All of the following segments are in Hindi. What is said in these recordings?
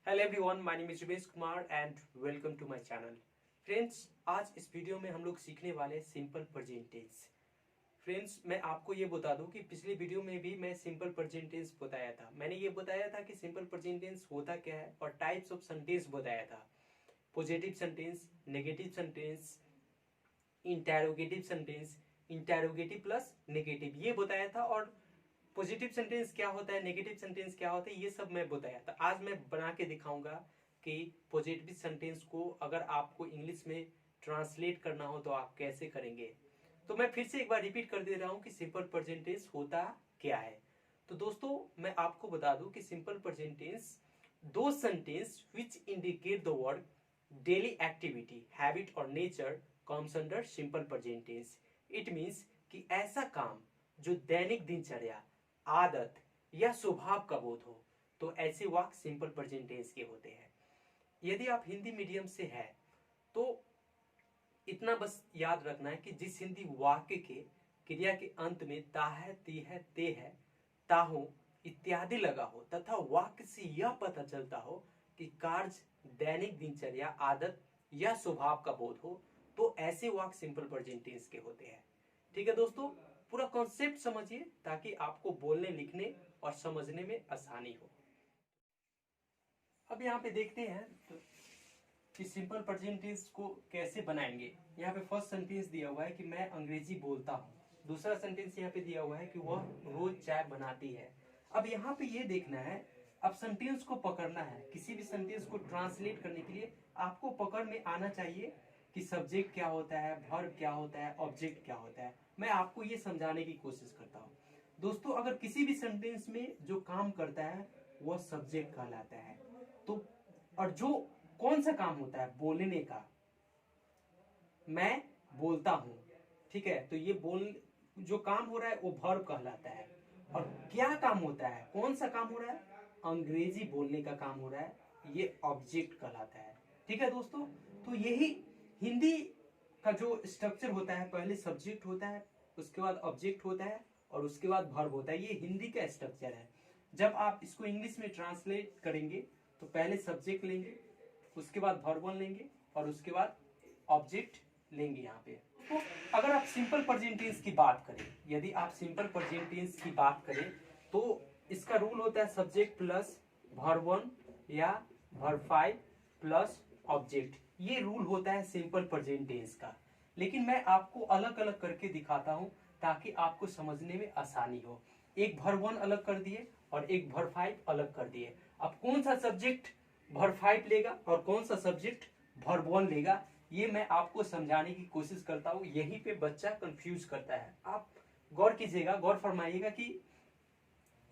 Hello everyone, my name is Ramesh Kumar and welcome to my channel. Friends, आज इस वीडियो में हम लोग सीखने वाले सिंपल प्रेजेंट टेंस। फ्रेंड्स, मैं आपको ये बता दूं कि पिछले वीडियो में भी मैं सिंपल प्रेजेंट टेंस बताया था। मैंने ये बताया था कि सिंपल प्रेजेंट टेंस होता क्या है और टाइप्स ऑफ सेंटेंस बताया था। Positive sentence, negative sentence, interrogative sentence, interrogative plus negative, ये बताया था। और पॉजिटिव सेंटेंस क्या होता है, नेगेटिव सेंटेंस क्या होता है, ये सब मैं बताया था। आज मैं बना के दिखाऊंगा कि पॉजिटिव सेंटेंस को अगर आपको इंग्लिश में ट्रांसलेट करना हो तो आप कैसे करेंगे। तो मैं फिर से एक बार रिपीट कर दे रहा हूं कि सिंपल प्रेजेंट टेंस होता क्या है। तो दोस्तों, मैं आपको बता दूं कि सिंपल प्रेजेंट टेंस दो sentence which indicate the word daily activity, habit और nature comes under simple present tense. It means कि ऐसा काम जो दैनिक दिनचर्या, आदत या स्वभाव का बोध हो, तो ऐसे वाक्य सिंपल प्रेजेंट टेंस के होते हैं। यदि आप हिंदी मीडियम से है तो इतना बस याद रखना है कि जिस हिंदी वाक्य के क्रिया के अंत में ता है, ती है, ते है, ताहो इत्यादि लगा हो तथा वाक्य से यह पता चलता हो कि कार्य दैनिक दिनचर्या, आदत या स्वभाव का बोध हो, तो ऐसे वाक्य सिंपल प्रेजेंट टेंस के होते हैं। ठीक है दोस्तों, पूरा कॉन्सेप्ट समझिए ताकि आपको बोलने, लिखने और समझने में आसानी हो। अब यहाँ पे देखते हैं कि सिंपल प्रेजेंट टेंस को कैसे बनाएंगे। यहाँ पे फर्स्ट सेंटेंस दिया हुआ है कि मैं अंग्रेजी बोलता हूँ। दूसरा सेंटेंस यहाँ पे दिया हुआ है कि वह रोज चाय बनाती है। अब यहाँ पे ये देखना है, अब सेंटेंस को पकड़ना है। किसी भी सेंटेंस को ट्रांसलेट करने के लिए आपको पकड़ में आना चाहिए कि सब्जेक्ट क्या होता है, वर्ब क्या होता है, ऑब्जेक्ट क्या होता है। मैं आपको ये समझाने की कोशिश करता हूँ। दोस्तों, अगर किसी भी सेंटेंस में जो काम करता है वह सब्जेक्ट कहलाता है। तो और जो कौन सा काम होता है, बोलने का, मैं बोलता हूं, ठीक है, तो ये बोल जो काम हो रहा है वो वर्ब कहलाता है। और क्या काम होता है, कौन सा काम हो रहा है, अंग्रेजी बोलने का काम हो रहा है, ये ऑब्जेक्ट कहलाता है। ठीक है दोस्तों, तो यही हिंदी का जो स्ट्रक्चर होता है, पहले सब्जेक्ट होता है, उसके बाद ऑब्जेक्ट होता है और उसके बाद वर्ब होता है। ये हिंदी का स्ट्रक्चर है। जब आप इसको इंग्लिश में ट्रांसलेट करेंगे तो पहले सब्जेक्ट लेंगे, उसके बाद वर्ब लेंगे और उसके बाद ऑब्जेक्ट लेंगे। यहाँ पे तो अगर आप सिंपल प्रेजेंट टेंस की बात करें, यदि आप सिंपल प्रेजेंट टेंस की बात करें तो इसका रूल होता है सब्जेक्ट प्लस वर्ब 1 या वर्ब 5 प्लस ऑब्जेक्ट। ये रूल होता है सिंपल प्रेजेंट टेंस का। लेकिन मैं आपको अलग अलग करके दिखाता हूं ताकि आपको समझने में आसानी हो। एक वर्ब 1 अलग कर दिए और एक वर्ब 5 अलग कर दिए। अब कौन सा सब्जेक्ट वर्ब 5 लेगा और कौन सा सब्जेक्ट वर्ब 1 लेगा, ये मैं आपको समझाने की कोशिश करता हूँ। यहीं पे बच्चा कंफ्यूज करता है। आप गौर कीजिएगा, गौर फरमाइएगा कि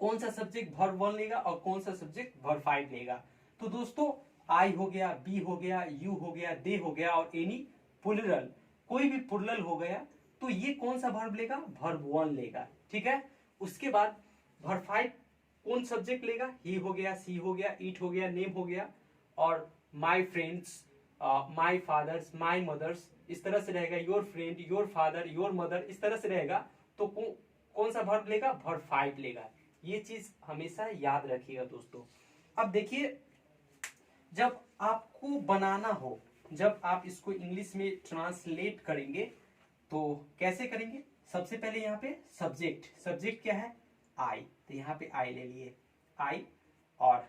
कौन सा सब्जेक्ट वर्ब 1 लेगा और कौन सा सब्जेक्ट वर्ब 5 लेगा। तो दोस्तों, आई हो गया, बी हो गया, यू हो गया, दे हो गया और एनी प्लुरल, कोई भी प्लुरल हो गया, तो ये कौन सा वर्ब लेगा, वर्ब 1 लेगा। ठीक है, उसके बाद वर्ब 5 कौन सब्जेक्ट लेगा, ही हो गया, सी हो गया, इट हो गया, नेम हो गया और my friends, my fathers, my mothers, इस तरह से रहेगा। Your friend, your father, your mother, इस तरह से रहेगा। तो कौन सा वर्ब लेगा, वर्ब 5 लेगा। ये चीज हमेशा याद रखिएगा दोस्तों। अब देखिए, जब आपको बनाना हो, जब आप इसको इंग्लिश में ट्रांसलेट करेंगे तो कैसे करेंगे। सबसे पहले यहाँ पे सब्जेक्ट, सब्जेक्ट क्या है, आई, तो यहाँ पे आई ले लिए, आई। और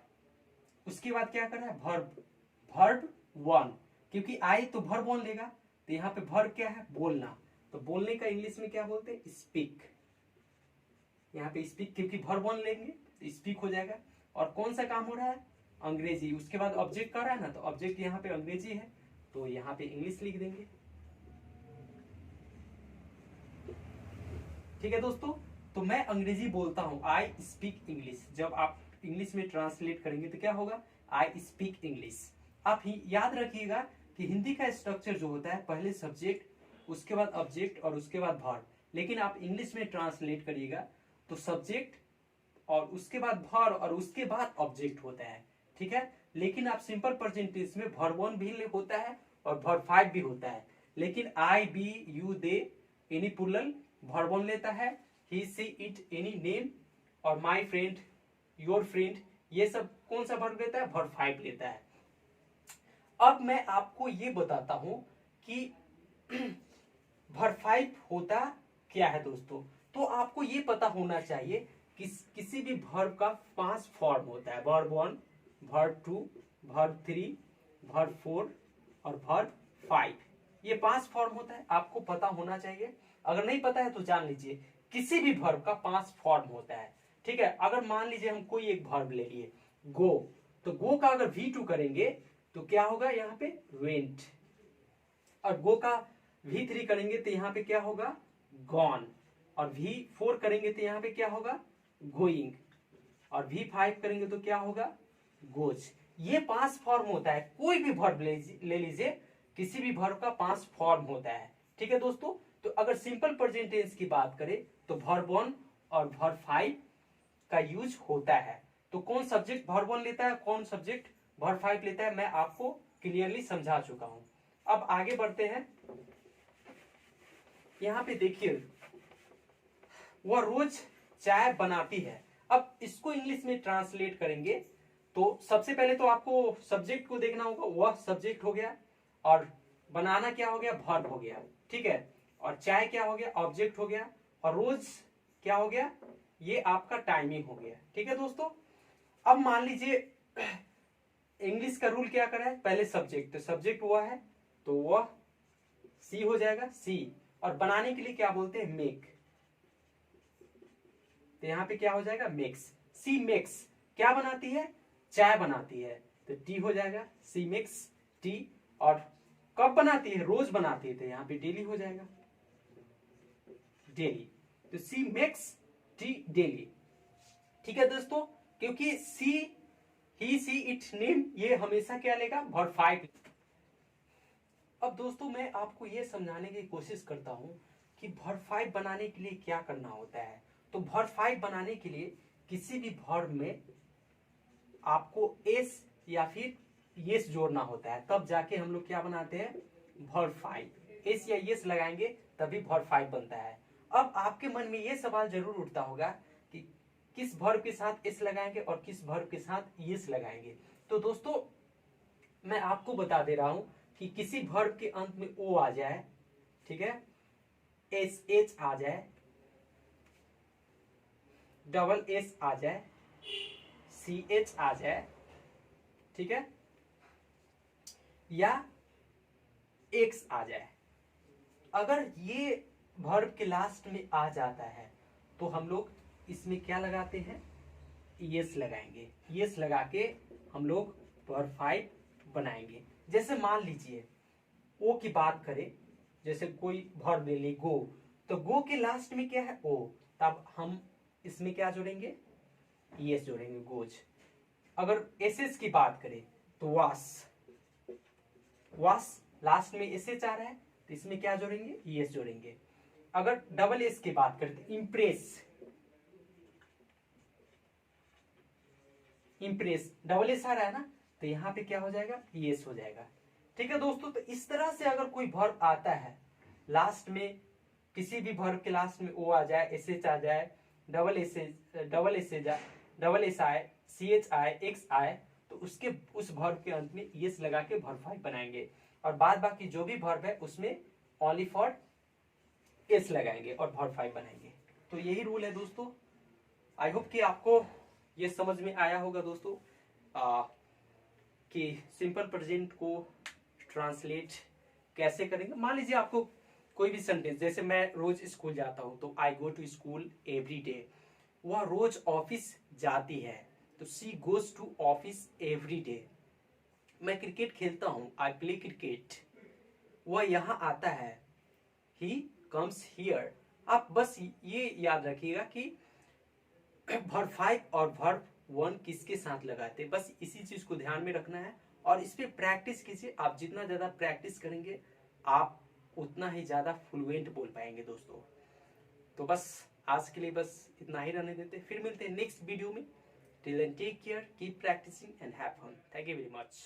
उसके बाद क्या करना है, वर्ब, वर्ब 1, क्योंकि आई तो वर्ब 1 लेगा, तो यहाँ पे वर्ब क्या है, बोलना। तो बोलने का इंग्लिश में क्या बोलते हैं, स्पीक। यहाँ पे स्पीक, क्योंकि वर्ब 1 लेंगे तो स्पीक हो जाएगा। और कौन सा काम हो रहा है, अंग्रेजी। उसके बाद ऑब्जेक्ट कर रहा है ना, तो ऑब्जेक्ट यहाँ पे अंग्रेजी है, तो यहाँ पे इंग्लिश लिख देंगे। ठीक है दोस्तों, तो मैं अंग्रेजी बोलता हूं, आई स्पीक इंग्लिश। जब आप इंग्लिश में ट्रांसलेट करेंगे तो क्या होगा, आई स्पीक इंग्लिश। आप ही याद रखिएगा कि हिंदी का स्ट्रक्चर जो होता है, पहले सब्जेक्ट, उसके बाद ऑब्जेक्ट और उसके बाद वर्ब। लेकिन आप इंग्लिश में ट्रांसलेट करिएगा तो सब्जेक्ट और उसके बाद वर्ब और उसके बाद ऑब्जेक्ट होता है। ठीक है, लेकिन आप सिंपल प्रेजेंट टेंस में वर्ब 1 भी होता है और वर्ब 5 भी होता है। लेकिन I, we, you, they, any plural verb 1 लेता है, he, she, it, any name और माई फ्रेंड, योर फ्रेंड, ये सब कौन सा वर्ब लेता है? वर्ब 5 लेता है। अब मैं आपको ये बताता हूं कि वर्ब 5 होता क्या है दोस्तों। तो आपको ये पता होना चाहिए कि किसी भी वर्ब का 5 फॉर्म होता है, वर्ब 1, वर्ब 2, वर्ब 3, वर्ब 4 और वर्ब 5। ये 5 फॉर्म होता है, आपको पता होना चाहिए। अगर नहीं पता है तो जान लीजिए, किसी भी वर्ब का 5 फॉर्म होता है। ठीक है, अगर मान लीजिए हम कोई एक वर्ब ले लिए गो, तो गो का अगर V2 करेंगे तो क्या होगा यहाँ पे? वेंट। और गो का V3 करेंगे तो यहाँ पे क्या होगा? गॉन। और V4 करेंगे तो यहाँ पे क्या होगा? गोइंग। और V5 करेंगे तो क्या होगा? गोज। ये 5 फॉर्म होता है। कोई भी वर्ब ले लीजिए, किसी भी वर्ब का 5 फॉर्म होता है। ठीक है दोस्तों, तो अगर सिंपल प्रेजेंट टेंस की बात करें तो वर्ब 1 और वर्ब 5 का यूज होता है। तो कौन सब्जेक्ट वर्ब 1 लेता है, कौन सब्जेक्ट वर्ब 5 लेता है, मैं आपको क्लियरली समझा चुका हूं। अब आगे बढ़ते हैं। यहां पे देखिए, वह रोज चाय बनाती है। अब इसको इंग्लिश में ट्रांसलेट करेंगे तो सबसे पहले तो आपको सब्जेक्ट को देखना होगा। वह सब्जेक्ट हो गया, और बनाना क्या हो गया? वर्ब हो गया। ठीक है, और चाय क्या हो गया? ऑब्जेक्ट हो गया। और रोज क्या हो गया? ये आपका टाइमिंग हो गया। ठीक है दोस्तों, अब मान लीजिए इंग्लिश का रूल क्या करा है? पहले सब्जेक्ट, तो सब्जेक्ट हुआ है तो वह सी हो जाएगा, सी। और बनाने के लिए क्या बोलते हैं? मेक। तो यहां पे क्या हो जाएगा? मेक्स। सी मेक्स क्या बनाती है? चाय बनाती है, तो टी हो जाएगा, सी मेक्स टी। और कब बनाती है? रोज बनाती है, तो यहां पे डेली हो जाएगा, डेली। तो सी मेक्स टी डेली। ठीक है दोस्तों, क्योंकि सी, ही, सी, इट, नेम ये हमेशा क्या लेगा? वर्ब 5। अब दोस्तों मैं आपको ये समझाने की कोशिश करता हूं कि वर्ब 5 बनाने के लिए क्या करना होता है। तो वर्ब 5 बनाने के लिए किसी भी वर्ब में आपको एस या फिर यस जोड़ना होता है, तब जाके हम लोग क्या बनाते हैं? वर्ब 5। एस या यस लगाएंगे तभी वर्ब 5 बनता है। अब आपके मन में ये सवाल जरूर उठता होगा कि किस वर्ब के साथ एस लगाएंगे और किस वर्ब के साथ यस लगाएंगे। तो दोस्तों मैं आपको बता दे रहा हूं कि किसी वर्ब के अंत में ओ आ जाए, ठीक है, एस एच आ जाए, डबल एस आ जाए, सी एच आ जाए, ठीक है, या एक्स आ जाए। अगर ये वर्ब के लास्ट में आ जाता है तो हम लोग इसमें क्या लगाते हैं? यस लगाएंगे। यस लगा के हम लोग वर्ब 5 बनाएंगे। जैसे मान लीजिए ओ की बात करें, जैसे कोई वर्ब ले ली गो, तो गो के लास्ट में क्या है? ओ। तब हम इसमें क्या जोड़ेंगे? यस जोड़ेंगे, गोज। अगर एस की बात करें तो वास, वास लास्ट में एस एच आ रहा है तो इसमें क्या जोड़ेंगे? यस जोड़ेंगे। अगर डबल एस की बात करते, इम्प्रेस, इम्प्रेस डबल एस आ रहा है ना, तो यहां पे क्या हो जाएगा? यस हो जाएगा। ठीक है दोस्तों, तो इस तरह से अगर कोई वर्ब आता है लास्ट में, किसी भी वर्ब के लास्ट में ओ आ जाए, एस एच आ जाए, डबल एस आए, सी एच आए, एक्स आए, तो उसके उस वर्ब के अंत में यस लगा के वर्ब 5 बनाएंगे। और बाद बाकी जो भी वर्ब है उसमें ओनली फॉर एस लगाएंगे और वर्ब 5 बनाएंगे। तो यही रूल है दोस्तों। आई होप कि आपको ये समझ में आया होगा दोस्तों, कि सिंपल प्रेजेंट को ट्रांसलेट कैसे करेंगे। मान लीजिए आपको कोई भी सेंटेंस, जैसे मैं रोज स्कूल जाता हूं तो I go to school every day. वह रोज ऑफिस जाती है, तो she goes to office every day. मैं क्रिकेट खेलता हूं, आई प्ले क्रिकेट। वह यहां आता है, ही कम्स हियर। आप बस ये याद रखिएगा कि वर्ब 5 और वर्ब 1 किसके साथ लगाते हैं, बस इसी चीज को ध्यान में रखना है। और इस पे प्रैक्टिस कीजिए। आप जितना ज्यादा प्रैक्टिस करेंगे आप उतना ही ज्यादा फ्लुएंट बोल पाएंगे दोस्तों। तो बस आज के लिए बस इतना ही रहने देते, फिर मिलते हैं नेक्स्ट वीडियो में। Till then take care, keep practising and have fun. Thank you very much.